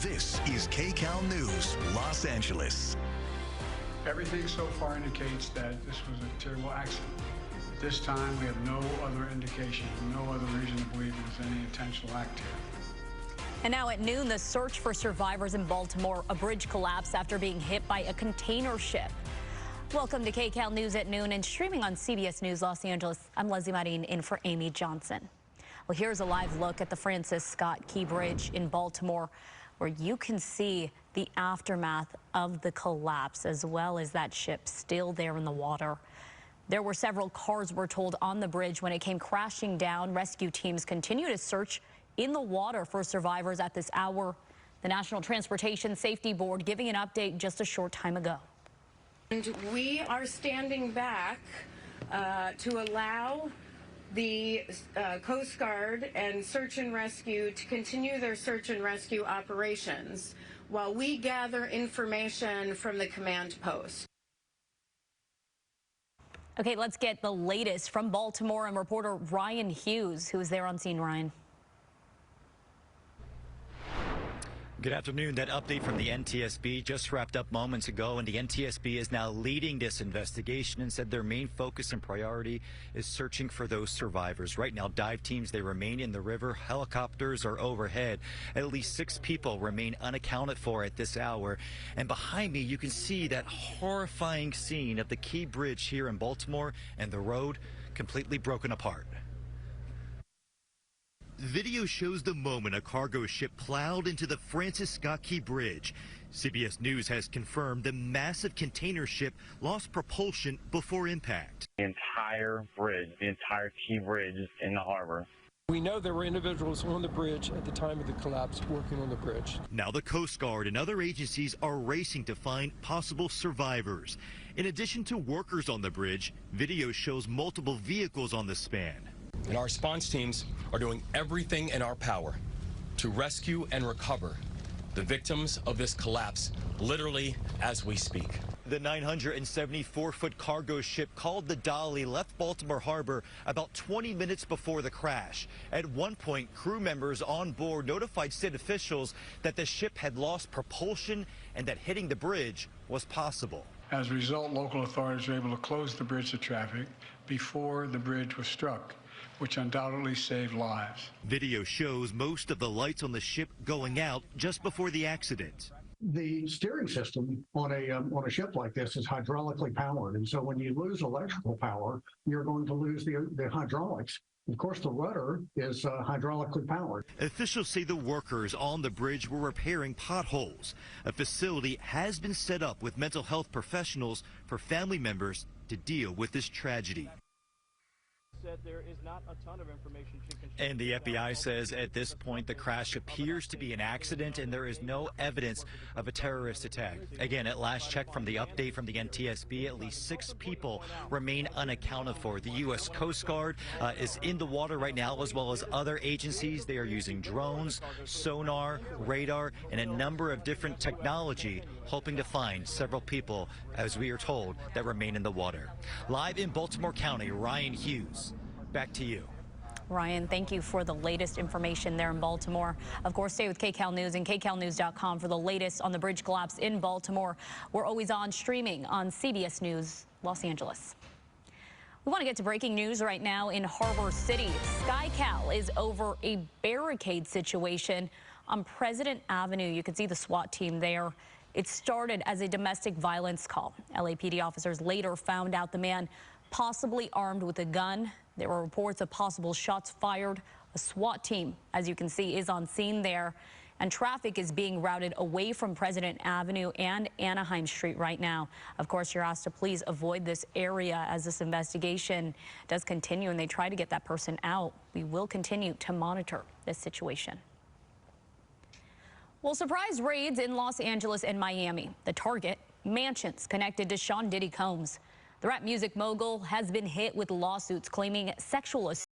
This is Kcal News, Los Angeles. Everything so far indicates that this was a terrible accident. At this time, we have no other indication, no other reason to believe there's any intentional act here. And now at noon, the search for survivors in Baltimore. A bridge collapsed after being hit by a container ship. Welcome to Kcal News at noon and streaming on CBS News Los Angeles. I'm Leslie Marin in for Amy Johnson. Well, here's a live look at the Francis Scott Key Bridge in Baltimore, where you can see the aftermath of the collapse, as well as that ship still there in the water. There were several cars, we're told, on the bridge when it came crashing down. Rescue teams continue to search in the water for survivors at this hour. The National Transportation Safety Board giving an update just a short time ago. And we are standing back to allow the Coast Guard and Search and Rescue to continue their search and rescue operations while we gather information from the command post. Okay, let's get the latest from Baltimore and reporter Ryan Hughes, who is there on scene. Ryan. Good afternoon. That update from the NTSB just wrapped up moments ago, and the NTSB is now leading this investigation and said their main focus and priority is searching for those survivors. Right now, dive teams, they remain in the river. Helicopters are overhead. At least 6 people remain unaccounted for at this hour. And behind me, you can see that horrifying scene of the Key Bridge here in Baltimore and the road completely broken apart. Video shows the moment a cargo ship plowed into the Francis Scott Key Bridge. CBS News has confirmed the massive container ship lost propulsion before impact. The entire bridge, the entire Key Bridge is in the harbor. We know there were individuals on the bridge at the time of the collapse working on the bridge. Now the Coast Guard and other agencies are racing to find possible survivors. In addition to workers on the bridge, video shows multiple vehicles on the span. And our response teams are doing everything in our power to rescue and recover the victims of this collapse, literally as we speak. The 974-foot cargo ship called the Dolly left Baltimore Harbor about 20 minutes before the crash. At one point, crew members on board notified state officials that the ship had lost propulsion and that hitting the bridge was possible. As a result, local authorities were able to close the bridge to traffic before the bridge was struck, which undoubtedly saved lives. Video shows most of the lights on the ship going out just before the accident. The steering system on a ship like this is hydraulically powered, and so when you lose electrical power, you're going to lose the hydraulics. Of course, the rudder is hydraulically powered. Officials say the workers on the bridge were repairing potholes. A facility has been set up with mental health professionals for family members to deal with this tragedy. There is not a ton of information she can share. And the FBI says at this point the crash appears to be an accident and there is no evidence of a terrorist attack. Again, at last check from the update from the NTSB, at least 6 people remain unaccounted for. The U.S. Coast Guard is in the water right now, as well as other agencies. They are using drones, sonar, radar, and a number of different technology, hoping to find several people, as we are told, that remain in the water. Live in Baltimore County, Ryan Hughes. Back to you. Ryan, thank you for the latest information there in Baltimore. Of course, stay with Kcal News and KCalNews.com for the latest on the bridge collapse in Baltimore. We're always on streaming on CBS News Los Angeles. We want to get to breaking news right now in Harbor City. Kcal is over a barricade situation on President Avenue. You can see the SWAT team there. It started as a domestic violence call. LAPD officers later found out the man possibly armed with a gun. There were reports of possible shots fired. A SWAT team, as you can see, is on scene there. And traffic is being routed away from President Avenue and Anaheim Street right now. Of course, you're asked to please avoid this area as this investigation does continue and they try to get that person out. We will continue to monitor this situation. Well, surprise raids in Los Angeles and Miami. The target, mansions connected to Sean Diddy Combs. The rap music mogul has been hit with lawsuits claiming sexual assault.